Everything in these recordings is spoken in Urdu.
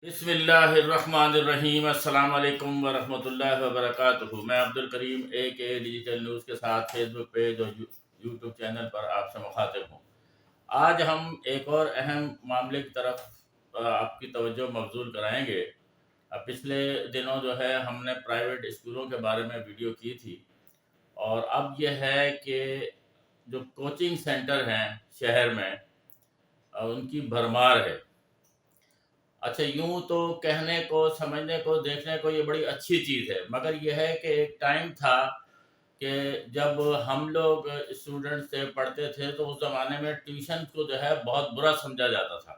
بسم اللہ الرحمن الرحیم، السلام علیکم ورحمۃ اللہ وبرکاتہ۔ میں عبد الکریم AK ڈیجیٹل نیوز کے ساتھ فیس بک پیج اور یوٹیوب چینل پر آپ سے مخاطب ہوں۔ آج ہم ایک اور اہم معاملے کی طرف آپ کی توجہ مبذول کرائیں گے۔ پچھلے دنوں جو ہے ہم نے پرائیویٹ اسکولوں کے بارے میں ویڈیو کی تھی، اور اب یہ ہے کہ جو کوچنگ سینٹر ہیں شہر میں ان کی بھرمار ہے۔ اچھا، یوں تو کہنے کو، سمجھنے کو، دیکھنے کو یہ بڑی اچھی چیز ہے، مگر یہ ہے کہ ایک ٹائم تھا کہ جب ہم لوگ اسٹوڈنٹ سے پڑھتے تھے تو اس زمانے میں ٹیوشن کو جو ہے بہت برا سمجھا جاتا تھا،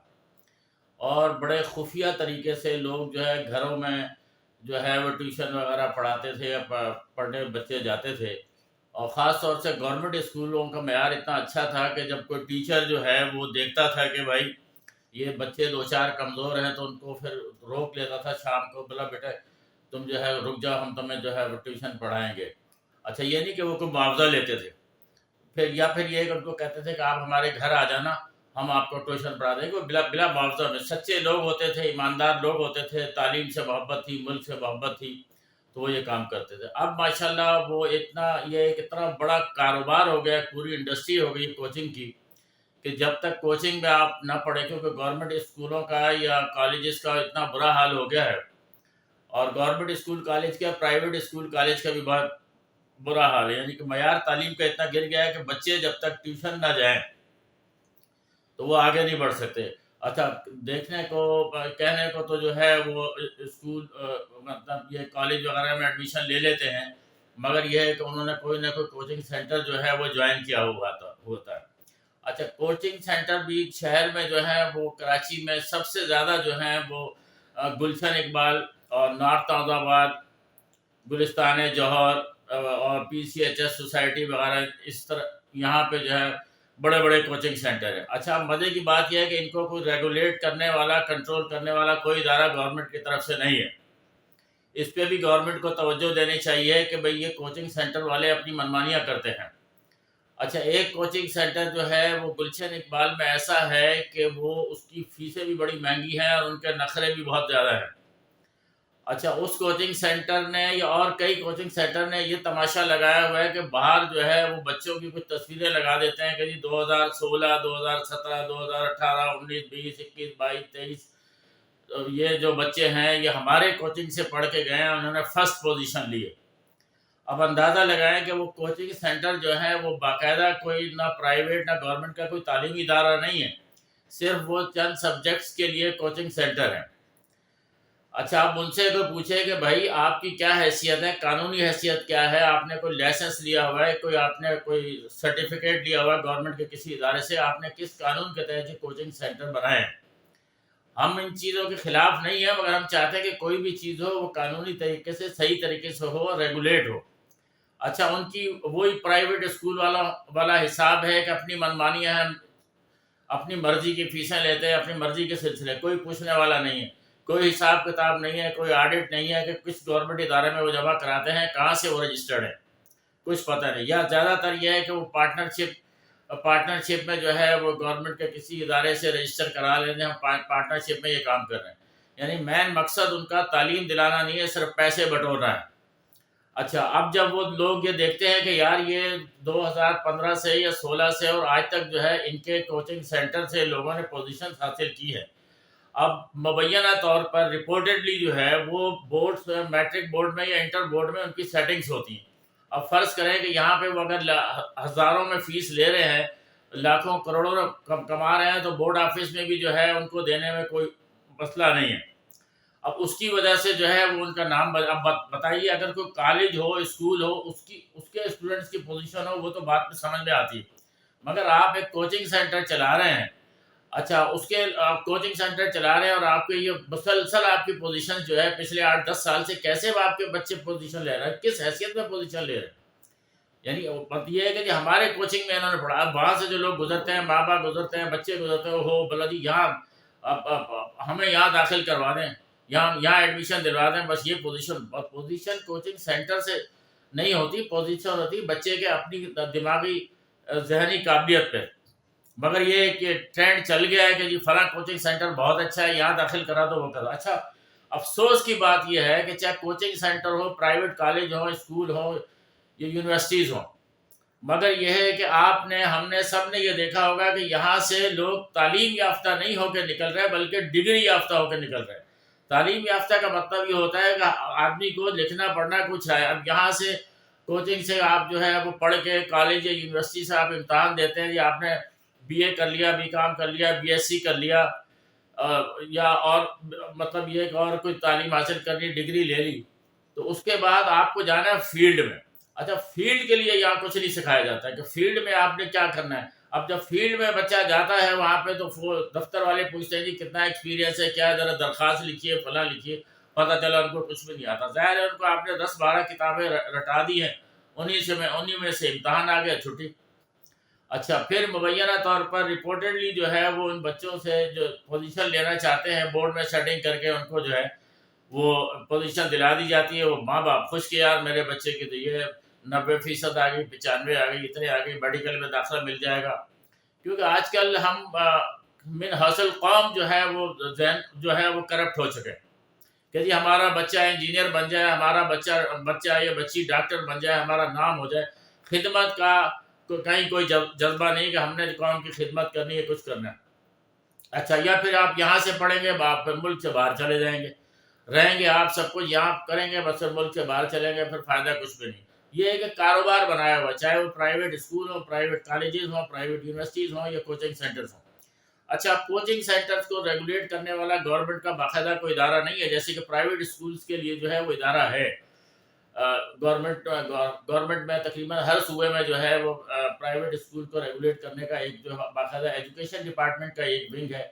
اور بڑے خفیہ طریقے سے لوگ جو ہے گھروں میں جو ہے وہ ٹیوشن وغیرہ پڑھاتے تھے یا پڑھنے بچے جاتے تھے۔ اور خاص طور سے گورنمنٹ اسکولوں کا معیار اتنا اچھا تھا کہ جب کوئی ٹیچر جو ہے وہ دیکھتا تھا کہ بھائی یہ بچے دو چار کمزور ہیں تو ان کو پھر روک لیتا تھا شام کو، بولا بیٹا تم جو ہے رک جاؤ، ہم تمہیں جو ہے وہ ٹیوشن پڑھائیں گے۔ اچھا، یہ نہیں کہ وہ کوئی معاوضہ لیتے تھے، پھر یہ کہ ان کو کہتے تھے کہ آپ ہمارے گھر آ جانا، ہم آپ کو ٹیوشن پڑھا دیں گے، بلا معاوضہ میں۔ سچے لوگ ہوتے تھے، ایماندار لوگ ہوتے تھے، تعلیم سے محبت تھی، ملک سے محبت تھی، تو وہ یہ کام کرتے تھے۔ اب ماشاءاللہ یہ ایک اتنا بڑا کاروبار ہو گیا، پوری انڈسٹری ہو گئی کوچنگ کی، کہ جب تک کوچنگ میں آپ نہ پڑھیں، کیونکہ گورنمنٹ اسکولوں کا یا کالجز کا اتنا برا حال ہو گیا ہے، اور گورنمنٹ اسکول کالج کا، پرائیویٹ اسکول کالج کا بھی بہت برا حال ہے، یعنی کہ معیار تعلیم کا اتنا گر گیا ہے کہ بچے جب تک ٹیوشن نہ جائیں تو وہ آگے نہیں بڑھ سکتے۔ اچھا، دیکھنے کو، کہنے کو تو جو ہے وہ اسکول مطلب یہ کالج وغیرہ میں ایڈمیشن لے لیتے ہیں، مگر یہ ہے کہ انہوں نے کوئی نہ کوئی کوچنگ سینٹر جو ہے وہ جوائن کیا ہوتا ہے۔ اچھا، کوچنگ سینٹر بھی شہر میں جو ہے وہ کراچی میں سب سے زیادہ جو ہیں وہ گلشن اقبال اور نارتھ احمد آباد، گلستان جوہر اور PCHS سوسائٹی وغیرہ، اس طرح یہاں پہ جو ہے بڑے بڑے کوچنگ سینٹر ہیں۔ اچھا، مزے کی بات یہ ہے کہ ان کو کوئی ریگولیٹ کرنے والا، کنٹرول کرنے والا کوئی ادارہ گورنمنٹ کی طرف سے نہیں ہے۔ اس پہ بھی گورنمنٹ کو توجہ دینی چاہیے کہ بھئی یہ کوچنگ سینٹر والے اپنی منمانیاں کرتے ہیں۔ اچھا، ایک کوچنگ سینٹر جو ہے وہ گلشن اقبال میں ایسا ہے کہ وہ اس کی فیسیں بھی بڑی مہنگی ہیں اور ان کے نخرے بھی بہت زیادہ ہیں۔ اچھا، اس کوچنگ سینٹر نے یا اور کئی کوچنگ سینٹر نے یہ تماشا لگایا ہوا ہے کہ باہر جو ہے وہ بچوں کی کچھ تصویریں لگا دیتے ہیں کہ جی 2016، 2017، 2018، 19، 20، 21، 22، 23 یہ جو بچے ہیں یہ ہمارے کوچنگ سے پڑھ کے گئے ہیں، انہوں نے فرسٹ پوزیشن لی ہے۔ اب اندازہ لگائیں کہ وہ کوچنگ سینٹر جو ہے وہ باقاعدہ کوئی نہ پرائیویٹ نہ گورنمنٹ کا کوئی تعلیمی ادارہ نہیں ہے، صرف وہ چند سبجیکٹس کے لیے کوچنگ سینٹر ہیں۔ اچھا، آپ ان سے کوئی پوچھے کہ بھائی آپ کی کیا حیثیت ہے، قانونی حیثیت کیا ہے، آپ نے کوئی لائسنس لیا ہوا ہے، آپ نے کوئی سرٹیفکیٹ لیا ہوا ہے گورنمنٹ کے کسی ادارے سے، آپ نے کس قانون کے تحت یہ کوچنگ سینٹر بنائے ہیں؟ ہم ان چیزوں کے خلاف نہیں ہیں، مگر ہم چاہتے ہیں کہ کوئی بھی چیز ہو وہ قانونی طریقے سے، صحیح طریقے سے ہو، ریگولیٹ ہو۔ اچھا، ان کی وہی پرائیویٹ اسکول والا حساب ہے کہ اپنی منمانیاں ہیں، اپنی مرضی کی فیسیں لیتے ہیں، اپنی مرضی کے سلسلے، کوئی پوچھنے والا نہیں ہے، کوئی حساب کتاب نہیں ہے، کوئی آڈٹ نہیں ہے کہ کس گورنمنٹ ادارے میں وہ جمع کراتے ہیں، کہاں سے وہ رجسٹرڈ ہے، کچھ پتہ نہیں۔ یا زیادہ تر یہ ہے کہ وہ پارٹنرشپ میں جو ہے وہ گورنمنٹ کے کسی ادارے سے رجسٹر کرا لیتے ہیں، ہم پارٹنرشپ میں یہ کام کر رہے ہیں، یعنی مین مقصد ان کا تعلیم دلانا نہیں ہے، صرف پیسے بٹورنا ہے۔ اچھا، اب جب وہ لوگ یہ دیکھتے ہیں کہ یار یہ 2015 سے یا 16 سے اور آج تک جو ہے ان کے کوچنگ سینٹر سے لوگوں نے پوزیشن حاصل کی ہے، اب مبینہ طور پر رپورٹڈلی جو ہے وہ بورڈ، میٹرک بورڈ میں یا انٹر بورڈ میں ان کی سیٹنگز ہوتی ہیں۔ اب فرض کریں کہ یہاں پہ وہ اگر ہزاروں میں فیس لے رہے ہیں، لاکھوں کروڑوں کما رہے ہیں، تو بورڈ آفس میں بھی جو ہے ان کو دینے میں کوئی مسئلہ نہیں ہے۔ اب اس کی وجہ سے جو ہے وہ ان کا نام اب بتائیے، اگر کوئی کالج ہو، اسکول ہو، اس کے اسٹوڈنٹس کی پوزیشن ہو، وہ تو بات میں سمجھ میں آتی ہے، مگر آپ ایک کوچنگ سینٹر چلا رہے ہیں۔ اچھا، اس کے آپ کوچنگ سینٹر چلا رہے ہیں اور آپ کے یہ مسلسل آپ کی پوزیشن جو ہے پچھلے 8-10 سال سے کیسے آپ کے بچے پوزیشن لے رہے ہیں، کس حیثیت میں پوزیشن لے رہے ہیں؟ یعنی بات یہ ہے کہ جی ہمارے کوچنگ میں انہوں نے پڑھا، اب وہاں سے جو لوگ گزرتے ہیں، ماں باپ گزرتے ہیں، بچے گزرتے ہیں، ہو بلا جی یہاں ہمیں یہاں داخل کروا دیں، یہاں ایڈمیشن دلوا دیں، بس یہ پوزیشن کوچنگ سینٹر سے نہیں ہوتی، پوزیشن ہوتی بچے کے اپنی دماغی ذہنی قابلیت پہ۔ مگر یہ کہ ٹرینڈ چل گیا ہے کہ جی فلاں کوچنگ سینٹر بہت اچھا ہے، یہاں داخل کرا دو، وہ کرا. اچھا، افسوس کی بات یہ ہے کہ چاہے کوچنگ سینٹر ہو، پرائیویٹ کالج ہو، اسکول ہو یا یونیورسٹیز ہوں، مگر یہ ہے کہ آپ نے، ہم نے، سب نے یہ دیکھا ہوگا کہ یہاں سے لوگ تعلیم یافتہ نہیں ہو کے نکل رہے بلکہ ڈگری یافتہ ہو کے نکل رہے. تعلیم یافتہ کا مطلب یہ ہوتا ہے کہ آدمی کو لکھنا پڑھنا کچھ ہے. اب یہاں سے کوچنگ سے آپ جو ہے وہ پڑھ کے کالج یا یونیورسٹی سے آپ امتحان دیتے ہیں، یا آپ نے بی اے کر لیا، بی کام کر لیا، بی ایس سی کر لیا، یا اور مطلب یہ کہ اور کوئی تعلیم حاصل کر لی، ڈگری لے لی، تو اس کے بعد آپ کو جانا ہے فیلڈ میں. اچھا، فیلڈ کے لیے یہاں کچھ نہیں سکھایا جاتا ہے کہ فیلڈ میں آپ نے کیا کرنا ہے. اب جب فیلڈ میں بچہ جاتا ہے وہاں پہ تو دفتر والے پوچھتے ہیں جی کتنا ایکسپیرینس ہے، کیا، ذرا درخواست لکھیے، فلاں لکھیے. پتہ چلا ان کو کچھ بھی نہیں آتا. ظاہر ہے ان کو آپ نے 10-12 کتابیں رٹا دی ہیں، انہی میں سے امتحان آ گیا، چھٹی. اچھا، پھر مبینہ طور پر رپورٹڈلی جو ہے وہ ان بچوں سے جو پوزیشن لینا چاہتے ہیں بورڈ میں سیٹنگ کر کے ان کو جو ہے وہ پوزیشن دلا دی جاتی ہے. وہ ماں باپ خوش کہ یار میرے بچے کی تو یہ 90% آ گئی، 95 آ گئی، اتنے آ گئی، میڈیکل میں داخلہ مل جائے گا. کیونکہ آج کل ہم من حاصل قوم جو ہے وہ ذہن جو ہے وہ کرپٹ ہو چکے کہ جی ہمارا بچہ انجینئر بن جائے، ہمارا بچہ یا بچی ڈاکٹر بن جائے، ہمارا نام ہو جائے. خدمت کا کہیں کوئی جذبہ نہیں کہ ہم نے قوم کی خدمت کرنی ہے، کچھ کرنا ہے. اچھا، یا پھر آپ یہاں سے پڑھیں گے، آپ ملک سے باہر چلے جائیں گے، رہیں گے آپ سب کچھ یہاں کریں گے، بس ملک سے باہر چلیں گے، پھر فائدہ کچھ بھی نہیں. یہ ایک کاروبار بنایا ہوا، چاہے وہ پرائیویٹ اسکول ہوں، پرائیویٹ کالجز ہوں، پرائیویٹ یونیورسٹیز ہوں یا کوچنگ سینٹرز ہوں. اچھا، کوچنگ سینٹرز کو ریگولیٹ کرنے والا گورنمنٹ کا باقاعدہ کوئی ادارہ نہیں ہے. جیسے کہ پرائیویٹ اسکولز کے لیے جو ہے وہ ادارہ ہے. گورنمنٹ میں تقریباً ہر صوبے میں جو ہے وہ پرائیویٹ اسکول کو ریگولیٹ کرنے کا ایک جو باقاعدہ ایجوکیشن ڈپارٹمنٹ کا ایک ونگ ہے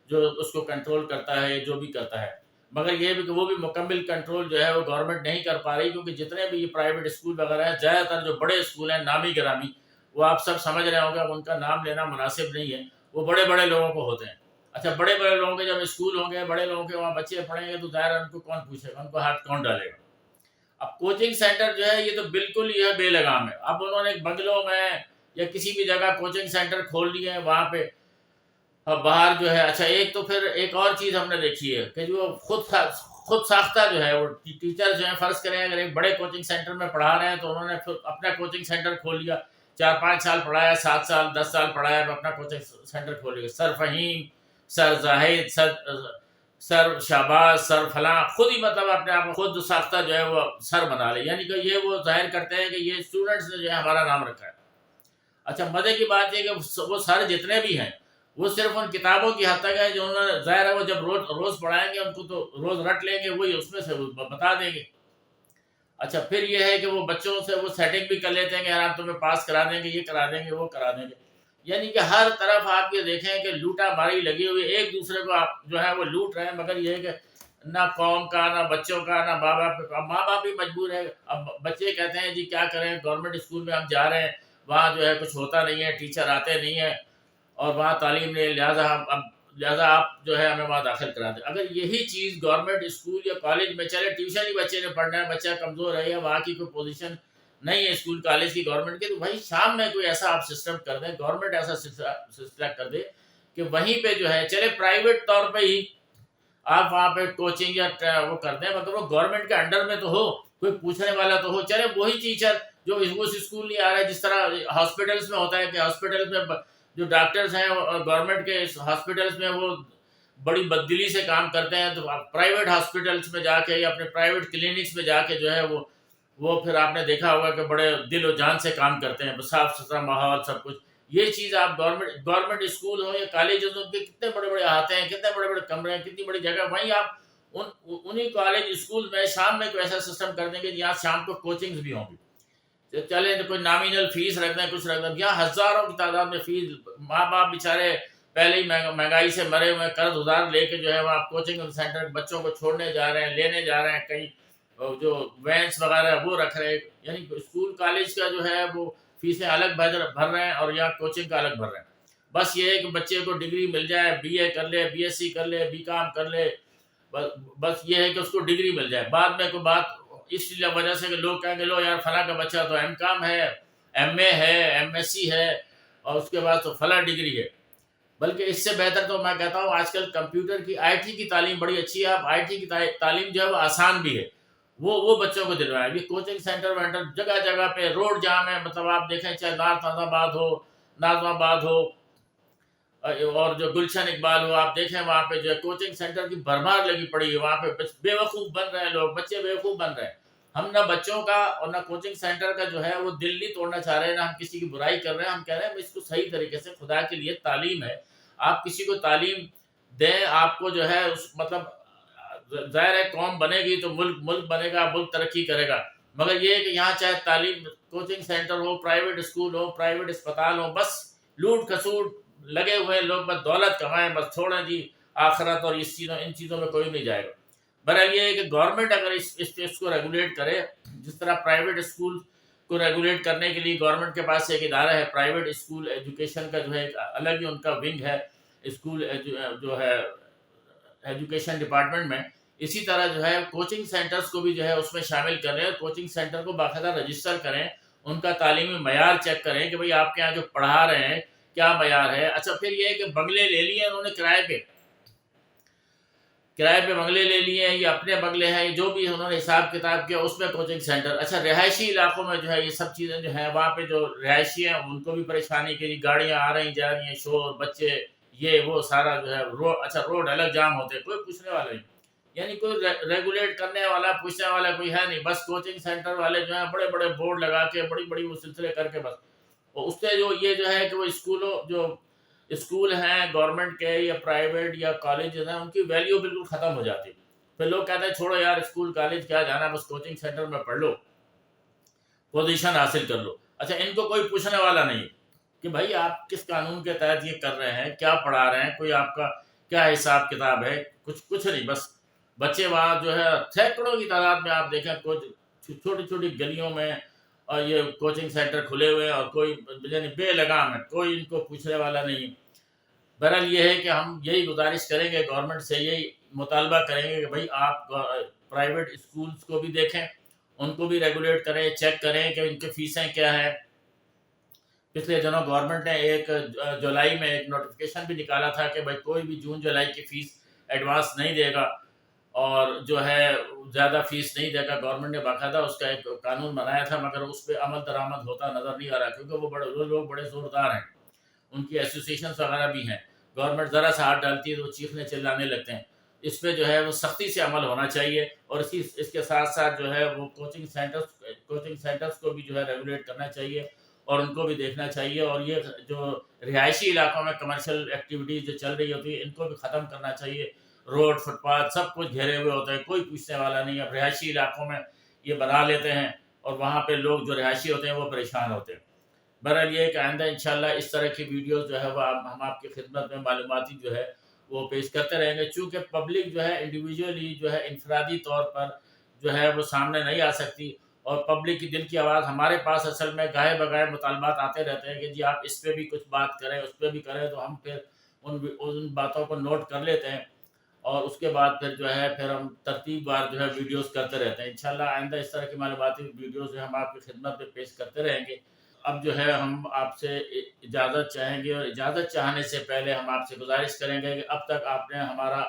جو اس کو کنٹرول کرتا ہے، جو بھی کرتا ہے. مگر یہ بھی کہ وہ بھی مکمل کنٹرول جو ہے وہ گورنمنٹ نہیں کر پا رہی، کیونکہ جتنے بھی یہ پرائیویٹ اسکول وغیرہ ہیں، زیادہ تر جو بڑے اسکول ہیں نامی گرامی، وہ آپ سب سمجھ رہے ہوں گے، ان کا نام لینا مناسب نہیں ہے، وہ بڑے بڑے لوگوں کو ہوتے ہیں. اچھا، بڑے بڑے لوگوں کے جب اسکول ہوں گے، بڑے لوگوں کے وہاں بچے پڑھیں گے، تو ظاہر ہے ان کو کون پوچھے گا، ان کو ہاتھ کون ڈالے گا. اب کوچنگ سینٹر جو ہے یہ تو بالکل یہ بے لگام ہے. اب انہوں نے بنگلوں میں یا کسی بھی جگہ کوچنگ سینٹر کھول لیے ہیں وہاں پہ. اب باہر جو ہے، اچھا ایک تو پھر ایک اور چیز ہم نے دیکھی ہے کہ جو خود ساختہ جو ہے وہ ٹیچر جو ہیں، فرض کریں اگر ایک بڑے کوچنگ سینٹر میں پڑھا رہے ہیں تو انہوں نے پھر اپنا کوچنگ سینٹر کھول لیا. 4-5 سال پڑھایا، 7 سال 10 سال پڑھایا، تو اپنا کوچنگ سینٹر کھول لیا. سر فہیم، سر زاہد، سر شہباز، سر فلاں، خود ہی مطلب اپنے آپ کو خود ساختہ جو ہے وہ سر بنا لے. یعنی کہ یہ وہ ظاہر کرتے ہیں کہ یہ اسٹوڈنٹس نے جو ہے ہمارا نام رکھا ہے. اچھا، مزے کی بات یہ کہ وہ سر جتنے بھی ہیں وہ صرف ان کتابوں کی حد تک ہے جو انہوں نے، ظاہر ہے وہ جب روز پڑھائیں گے ان کو تو روز رٹ لیں گے، وہی اس میں سے بتا دیں گے. اچھا، پھر یہ ہے کہ وہ بچوں سے وہ سیٹنگ بھی کر لیتے ہیں کہ یار ہم تمہیں پاس کرا دیں گے، یہ کرا دیں گے، وہ کرا دیں گے. یعنی کہ ہر طرف آپ یہ دیکھیں کہ لوٹا ماری لگی ہوئی، ایک دوسرے کو آپ جو ہے وہ لوٹ رہے ہیں. مگر یہ ہے کہ نہ قوم کا، نہ بچوں کا، نہ ماں باپ کا. ماں باپ بھی مجبور ہے. اب بچے کہتے ہیں جی کیا کریں، گورنمنٹ اسکول میں ہم جا رہے ہیں، وہاں جو ہے کچھ ہوتا نہیں ہے، ٹیچر آتے نہیں ہیں اور وہاں تعلیم نہیں، لہٰذا آپ جو ہے ہمیں وہاں داخل کرا دیں. اگر یہی چیز گورنمنٹ اسکول یا کالج میں چلے، ٹیوشن ہی بچے نے پڑھنا ہے، بچہ کمزور ہے یا وہاں کی کوئی پوزیشن نہیں ہے اسکول کالج کی گورنمنٹ کے، تو وہیں شام میں کوئی ایسا آپ سسٹم کر دیں، گورنمنٹ ایسا سلسلہ کر دے کہ وہیں پہ جو ہے چلے پرائیویٹ طور پہ ہی آپ وہاں پہ کوچنگ یا وہ کر دیں، مگر وہ گورنمنٹ کے انڈر میں تو ہو، کوئی پوچھنے والا تو ہو. چلے وہی ٹیچر جو اس اسکول نہیں آ رہا ہے، جس طرح ہاسپٹلس میں ہوتا ہے کہ ہاسپٹلس میں جو ڈاکٹرز ہیں گورنمنٹ کے ہاسپٹلس میں وہ بڑی بددلی سے کام کرتے ہیں، تو پرائیویٹ ہاسپٹلس میں جا کے یا اپنے پرائیویٹ کلینکس میں جا کے جو ہے وہ پھر آپ نے دیکھا ہوگا کہ بڑے دل و جان سے کام کرتے ہیں، صاف ستھرا ماحول، سب کچھ. یہ چیز آپ گورنمنٹ اسکول ہوں یا کالجز ہوں کے کتنے بڑے بڑے احاطے ہیں، کتنے بڑے بڑے کمرے ہیں، کتنی بڑی جگہ، وہیں آپ انہی کالج اسکول میں شام میں کوئی ایسا سسٹم کر دیں گے جہاں شام کو کوچنگز بھی ہوں گی. چلے تو کوئی نامینل فیس رکھ دیں، کچھ رکھ دیں، یہاں ہزاروں کی تعداد میں فیس. ماں باپ بیچارے پہلے ہی مہنگائی سے مرے ہوئے، قرض ادھار لے کے جو ہے وہ آپ کوچنگ سینٹر بچوں کو چھوڑنے جا رہے ہیں، لینے جا رہے ہیں، کہیں جو وینس وغیرہ وہ رکھ رہے ہیں. یعنی اسکول کالج کا جو ہے وہ فیسیں الگ بھر رہے ہیں اور یہاں کوچنگ کا الگ بھر رہے ہیں. بس یہ ہے کہ بچے کو ڈگری مل جائے، بی اے کر لے، بی ایس سی کر لے، بی کام کر لے، بس یہ ہے کہ اس کو ڈگری مل جائے. بعد میں کوئی بات اس وجہ سے کہ لوگ کہیں گے لو یار فلاں کا بچہ تو ایم کام ہے، ایم اے ہے، ایم ایس سی ہے، اور اس کے بعد تو فلاں ڈگری ہے. بلکہ اس سے بہتر تو میں کہتا ہوں آج کل کمپیوٹر کی آئی ٹی کی تعلیم بڑی اچھی ہے. اب آئی ٹی کی تعلیم جو ہے وہ آسان بھی ہے, وہ بچوں کو دلوائیں. ابھی کوچنگ سینٹر وینٹر جگہ جگہ پہ روڈ جام ہے. مطلب آپ دیکھیں چاہے نازم آباد ہو اور جو گلشن اقبال ہو, آپ دیکھیں وہاں پہ جو ہے کوچنگ سینٹر کی بھرمار لگی پڑی ہے. وہاں پہ بے وقوف بن رہے ہیں لوگ, بچے بے وقوف بن رہے ہیں. ہم نہ بچوں کا اور نہ کوچنگ سینٹر کا جو ہے وہ دل نہیں توڑنا چاہ رہے ہیں, نہ ہم کسی کی برائی کر رہے ہیں. ہم کہہ رہے ہیں اس کو صحیح طریقے سے, خدا کے لیے تعلیم ہے, آپ کسی کو تعلیم دیں. آپ کو جو ہے مطلب ظاہر ہے قوم بنے گی تو ملک بنے گا, ملک ترقی کرے گا. مگر یہ ہے کہ یہاں چاہے تعلیم کوچنگ سینٹر ہو, پرائیویٹ اسکول ہو, پرائیویٹ اسپتال ہو, بس لوٹ کھسوٹ لگے ہوئے لوگ, بس دولت کمائیں, بس چھوڑیں جی آخرت اور ان چیزوں میں کوئی نہیں جائے گا. بہرحال یہ ہے کہ گورنمنٹ اگر اس کو ریگولیٹ کرے, جس طرح پرائیویٹ اسکول کو ریگولیٹ کرنے کے لیے گورنمنٹ کے پاس ایک ادارہ ہے, پرائیویٹ اسکول ایجوکیشن کا جو ہے الگ ہی ان کا ونگ ہے اسکول جو ہے ایجوکیشن ڈپارٹمنٹ میں, اسی طرح جو ہے کوچنگ سینٹرز کو بھی جو ہے اس میں شامل کریں. کوچنگ سینٹر کو باقاعدہ رجسٹر کریں, ان کا تعلیمی معیار چیک کریں کہ بھئی آپ کے یہاں جو پڑھا رہے ہیں کیا معیار ہے. اچھا پھر یہ ہے کہ بنگلے لے لیے انہوں نے کرائے پہ بنگلے لے لیے ہیں, یا اپنے بنگلے ہیں, جو بھی انہوں نے حساب کتاب کیا اس میں کوچنگ سینٹر. اچھا رہائشی علاقوں میں جو ہے یہ سب چیزیں جو ہیں, وہاں پہ جو رہائشی ہیں ان کو بھی پریشانی کی, گاڑیاں آ رہی جا رہی ہیں, شور, بچے, یہ وہ سارا جو ہے اچھا روڈ الگ جام ہوتے ہیں, کوئی پوچھنے والا نہیں, یعنی کوئی ریگولیٹ کرنے والا پوچھنے والا کوئی ہے نہیں. بس کوچنگ سینٹر والے جو ہیں بڑے بڑے بورڈ لگا کے بڑی بڑی وہ سلسلے کر کے, بس اس سے جو یہ جو ہے کہ وہ اسکول ہیں گورنمنٹ کے یا پرائیویٹ یا کالجز ہیں, ان کی ویلیو بالکل ختم ہو جاتی. پھر لوگ کہتے ہیں چھوڑو یار اسکول کالج کیا جانا, بس کوچنگ سینٹر میں پڑھ لو, پوزیشن حاصل کر لو. اچھا ان کو کوئی پوچھنے والا نہیں کہ بھائی آپ کس قانون کے تحت یہ کر رہے ہیں, کیا پڑھا رہے ہیں, کوئی آپ کا کیا حساب کتاب ہے, کچھ نہیں. بس بچے وہاں جو ہے سینکڑوں کی تعداد میں آپ دیکھیں چھوٹی چھوٹی گلیوں میں اور یہ کوچنگ سینٹر کھلے ہوئے ہیں, اور کوئی یعنی بے لگام ہے, کوئی ان کو پوچھنے والا نہیں. بہرحال یہ ہے کہ ہم یہی گزارش کریں گے گورنمنٹ سے, یہی مطالبہ کریں گے کہ بھئی آپ پرائیویٹ اسکولز کو بھی دیکھیں, ان کو بھی ریگولیٹ کریں, چیک کریں کہ ان کی فیسیں کیا ہیں. پچھلے دنوں گورنمنٹ نے ایک جولائی میں ایک نوٹیفیکیشن بھی نکالا تھا کہ بھئی کوئی بھی جون جولائی کی فیس ایڈوانس نہیں دے گا, اور جو ہے زیادہ فیس نہیں دے گا. گورنمنٹ نے باقاعدہ اس کا ایک قانون بنایا تھا, مگر اس پہ عمل درآمد ہوتا نظر نہیں آ رہا, کیونکہ وہ لوگ بڑے زوردار ہیں, ان کی ایسوسیشنز وغیرہ بھی ہیں. گورنمنٹ ذرا سا ہاتھ ڈالتی ہے تو وہ چیخنے چلانے لگتے ہیں. اس پہ جو ہے وہ سختی سے عمل ہونا چاہیے, اور اس کے ساتھ ساتھ جو ہے وہ کوچنگ سینٹرز کو بھی جو ہے ریگولیٹ کرنا چاہیے, اور ان کو بھی دیکھنا چاہیے. اور یہ جو رہائشی علاقوں میں کمرشل ایکٹیویٹیز جو چل رہی ہوتی ہے ان کو بھی ختم کرنا چاہیے. روڈ, فٹ پاتھ سب کچھ گھیرے ہوئے ہوتے ہیں, کوئی پوچھنے والا نہیں. اب رہائشی علاقوں میں یہ بنا لیتے ہیں, اور وہاں پہ لوگ جو رہائشی ہوتے ہیں وہ پریشان ہوتے ہیں. بہرحال یہ کہ آئندہ انشاءاللہ اس طرح کی ویڈیوز جو ہے وہ ہم آپ کی خدمت میں معلوماتی جو ہے وہ پیش کرتے رہیں گے. چونکہ پبلک جو ہے انڈیویجولی جو ہے انفرادی طور پر جو ہے وہ سامنے نہیں آ سکتی, اور پبلک کی دل کی آواز ہمارے پاس اصل میں گاہے بگاہے مطالبات آتے رہتے ہیں کہ جی آپ اس پہ بھی کچھ بات کریں, اس پہ بھی کریں, تو ہم پھر ان باتوں کو نوٹ کر لیتے ہیں, اور اس کے بعد پھر ہم ترتیب بار جو ہے ویڈیوز کرتے رہتے ہیں. انشاءاللہ آئندہ اس طرح کی معلوماتی ویڈیوز جو ہم آپ کی خدمت میں پیش کرتے رہیں گے. اب جو ہے ہم آپ سے اجازت چاہیں گے, اور اجازت چاہنے سے پہلے ہم آپ سے گزارش کریں گے کہ اب تک آپ نے ہمارا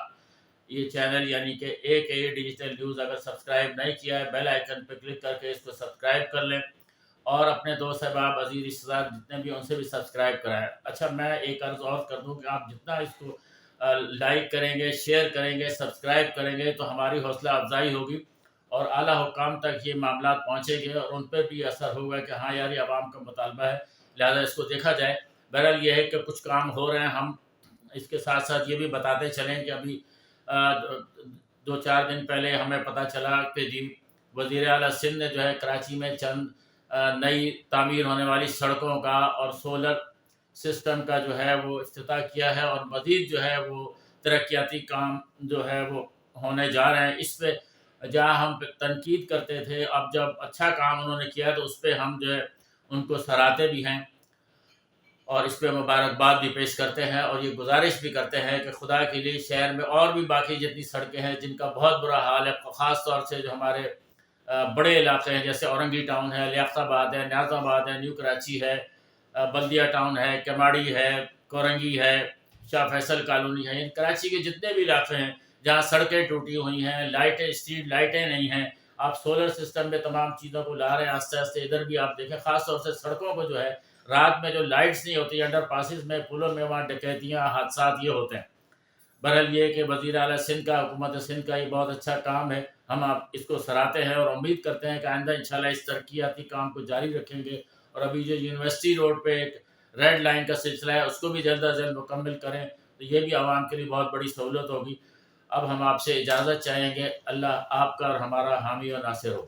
یہ چینل یعنی کہ AKA ڈیجیٹل نیوز اگر سبسکرائب نہیں کیا ہے, بیل آئیکن پہ کلک کر کے اس کو سبسکرائب کر لیں, اور اپنے دوست احباب عزیز رشتہ دار جتنے بھی ان سے بھی سبسکرائب کرائیں. اچھا میں ایک عرض اور کر دوں کہ آپ جتنا اس کو لائک کریں گے, شیئر کریں گے, سبسکرائب کریں گے, تو ہماری حوصلہ افزائی ہوگی, اور اعلیٰ حکام تک یہ معاملات پہنچیں گے, اور ان پہ بھی اثر ہوگا کہ ہاں یار یہ عوام کا مطالبہ ہے, لہذا اس کو دیکھا جائے. بہرحال یہ ہے کہ کچھ کام ہو رہے ہیں. ہم اس کے ساتھ ساتھ یہ بھی بتاتے چلیں کہ ابھی 2-4 دن پہلے ہمیں پتہ چلا کہ جی وزیر اعلیٰ سندھ نے جو ہے کراچی میں چند نئی تعمیر ہونے والی سڑکوں کا اور سولر سسٹم کا جو ہے وہ افتتاح کیا ہے, اور مزید جو ہے وہ ترقیاتی کام جو ہے وہ ہونے جا رہے ہیں. اس پہ جہاں ہم تنقید کرتے تھے, اب جب اچھا کام انہوں نے کیا تو اس پہ ہم جو ہے ان کو سراہتے بھی ہیں, اور اس پہ مبارکباد بھی پیش کرتے ہیں, اور یہ گزارش بھی کرتے ہیں کہ خدا کے لیے شہر میں اور بھی باقی جتنی سڑکیں ہیں جن کا بہت برا حال ہے, خاص طور سے جو ہمارے بڑے علاقے ہیں جیسے اورنگی ٹاؤن ہے, لیاقت آباد ہے, نیاز آباد ہے, نیو کراچی ہے, بلدیہ ٹاؤن ہے، کماڑی ہے، کورنگی ہے، شاہ فیصل کالونی ہے، کراچی کے جتنے بھی علاقے ہیں جہاں سڑکیں ٹوٹی ہوئی ہیں، لائٹیں اسٹریٹ لائٹیں نہیں ہیں، آپ سولر سسٹم میں تمام چیزوں کو لا رہے ہیں آہستہ آہستہ. ادھر بھی آپ دیکھیں خاص طور سے سڑکوں کو جو ہے رات میں جو لائٹس نہیں ہوتی انڈر پاسز میں پلوں میں، وہاں ڈکیتیاں حادثات یہ ہوتے ہیں. بہرحال یہ کہ وزیر اعلیٰ سندھ کا، حکومت سندھ کا یہ بہت اچھا کام ہے، ہم آپ اس کو سراہتے ہیں اور امید کرتے ہیں کہ آئندہ انشاءاللہ اس ترقیاتی کام کو جاری رکھیں گے. اور ابھی جو یونیورسٹی روڈ پہ ایک ریڈ لائن کا سلسلہ ہے اس کو بھی جلد از جلد مکمل کریں تو یہ بھی عوام کے لیے بہت بڑی سہولت ہوگی. اب ہم آپ سے اجازت چاہیں گے. اللہ آپ کا اور ہمارا حامی و ناصر ہو.